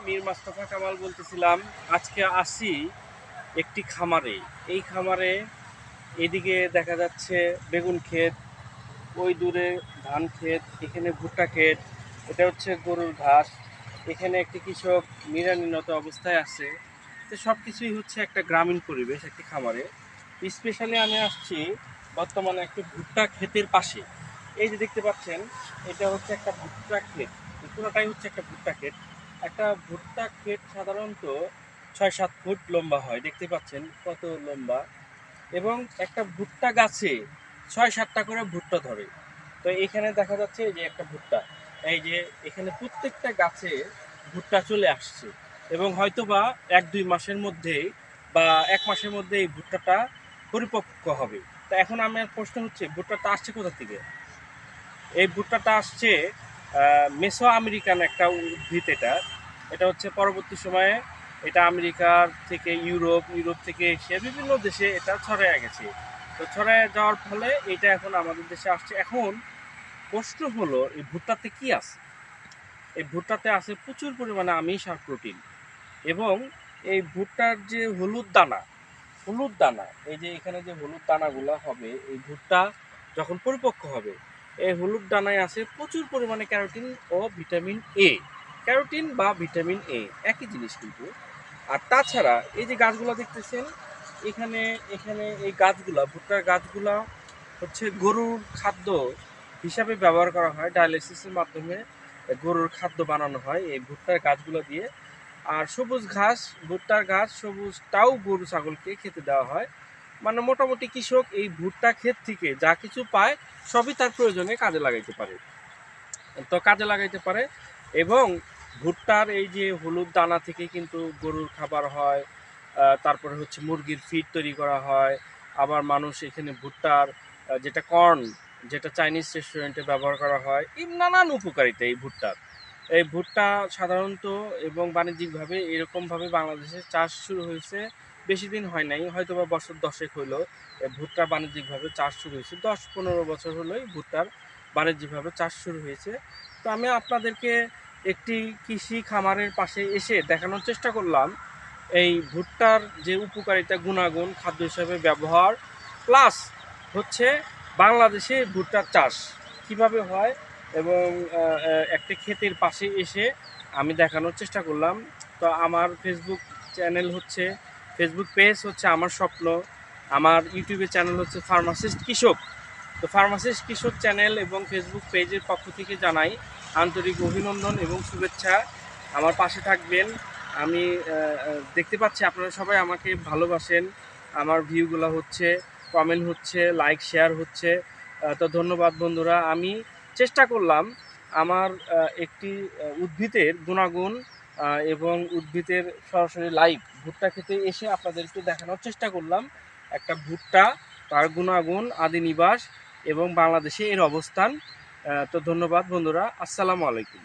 মীর মোস্তফা কামাল বলতেছিলাম। আজকে আসি একটি খামারে। এই খামারে এদিকে দেখা যাচ্ছে বেগুন ক্ষেত, ওই দূরে ধান ক্ষেত, এখানে ভুট্টা ক্ষেত, এটা হচ্ছে গরুর ঘাস। এখানে একটি কৃষক নিরানিরত অবস্থায় আছে। তো সব কিছুই হচ্ছে একটা গ্রামীণ পরিবেশ একটি খামারে। স্পেশালি আমি আসছি বর্তমানে একটি ভুট্টা ক্ষেতের পাশে। এই যে দেখতে পাচ্ছেন, এটা হচ্ছে একটা ভুট্টা ক্ষেত। এই পুরোটাই হচ্ছে একটা ভুট্টা ক্ষেত। একটা ভুট্টা ক্ষেত সাধারণত 6-7 ফুট লম্বা হয়, দেখতে পাচ্ছেন কত লম্বা। এবং একটা ভুট্টা গাছে 6-7টা করে ভুট্টা ধরে। তো এখানে দেখা যাচ্ছে যে একটা ভুট্টা, এই যে এখানে প্রত্যেকটা গাছে ভুট্টা চলে আসছে। এবং হয়তোবা 1-2 মাসের মধ্যেই বা 1 মাসের মধ্যে এই ভুট্টাটা পরিপক্ক হবে। তা এখন আমার প্রশ্ন হচ্ছে, ভুট্টাটা আসছে কোথা থেকে? এই ভুট্টাটা আসছে মেসো আমেরিকান একটা উদ্ভিদ। এটা এটা হচ্ছে পরবর্তী সময়ে এটা আমেরিকার থেকে ইউরোপ, ইউরোপ থেকে এশিয়া বিভিন্ন দেশে এটা ছড়ায় গেছে। তো ছড়ায় যাওয়ার ফলে এটা এখন আমাদের দেশে আসছে। এখন প্রশ্ন হলো, এই ভুট্টাতে কি আছে? এই ভুট্টাতে আছে প্রচুর পরিমাণে আমিষ আর প্রোটিন। এবং এই ভুট্টার যে হলুদ দানা, হলুদ দানা, এই যে এখানে যে হলুদ দানাগুলো হবে, এই ভুট্টা যখন পরিপক্ক হবে, এই হলুদ দানায় আছে প্রচুর পরিমাণে ক্যারোটিন ও ভিটামিন এ। ক্যারোটিন বা ভিটামিন এ একই জিনিস কিন্তু। আর তাছাড়া এই যে গাছগুলো দেখতেছেন, এখানে এখানে এই গাছগুলা, ভুট্টার গাছগুলা হচ্ছে গরুর খাদ্য হিসাবে ব্যবহার করা হয়। ডায়ালিসিসের মাধ্যমে গরুর খাদ্য বানানো হয় এই ভুট্টার গাছগুলো দিয়ে। আর সবুজ ঘাস, ভুট্টার ঘাস সবুজটাও গরু ছাগলকে খেতে দেওয়া হয়। মানে মোটামুটি কৃষক এই ভুট্টা ক্ষেত থেকে যা কিছু পায় সবই তার প্রয়োজনে কাজে লাগাইতে পারে। এবং ভুট্টার এই যে হলুদ দানা থেকে কিন্তু গরুর খাবার হয়, তারপরে হচ্ছে মুরগির ফিড তৈরি করা হয়। আবার মানুষ এখানে ভুট্টার যেটা কর্ন, যেটা চাইনিজ রেস্টুরেন্টে ব্যবহার করা হয়, এই নানান উপকারিতা এই ভুট্টার। এই ভুট্টা সাধারণত এবং বাণিজ্যিকভাবে এরকমভাবে বাংলাদেশে চাষ শুরু হয়েছে, বেশি দিন হয় নাই, হয়তো বা বছর 10 হলো ভুট্টা বাণিজ্যিকভাবে চাষ শুরু হয়েছে। 10-15 বছর হলোই ভুট্টার বাণিজ্যিকভাবে চাষ শুরু হয়েছে। তো আমি আপনাদেরকে একটি কৃষি খামারের পাশে এসে দেখানোর চেষ্টা করলাম এই ভুট্টার যে উপকারিতা, গুণাগুণ, খাদ্য হিসাবে ব্যবহার, প্লাস হচ্ছে বাংলাদেশে ভুট্টার চাষ কিভাবে হয়। এবং একটি ক্ষেতের পাশে এসে আমি দেখানোর চেষ্টা করলাম। তো আমার ফেসবুক পেজ হচ্ছে আমার স্বপ্ন, আমার ইউটিউবের চ্যানেল হচ্ছে ফার্মাসিস্ট কৃষক। তো ফার্মাসিস্ট কৃষক চ্যানেল এবং ফেসবুক পেজের পক্ষ থেকে জানাই আন্তরিক অভিনন্দন এবং শুভেচ্ছা। আমার পাশে থাকবেন। আমি দেখতে পাচ্ছি আপনারা সবাই আমাকে ভালোবাসেন, আমার ভিউগুলো হচ্ছে, কমেন্ট হচ্ছে, লাইক শেয়ার হচ্ছে। তো ধন্যবাদ বন্ধুরা। আমি চেষ্টা করলাম আমার একটি উদ্ভিদের গুণাগুণ এবং উদ্ভিদের সরাসরি লাইভ ভুট্টা খেতে এসে আপনাদেরকে দেখানোর চেষ্টা করলাম একটা ভুট্টা, তার গুণাগুণ, আদি নিবাস এবং বাংলাদেশে এর অবস্থান। তো ধন্যবাদ বন্ধুরা, আসসালামু আলাইকুম।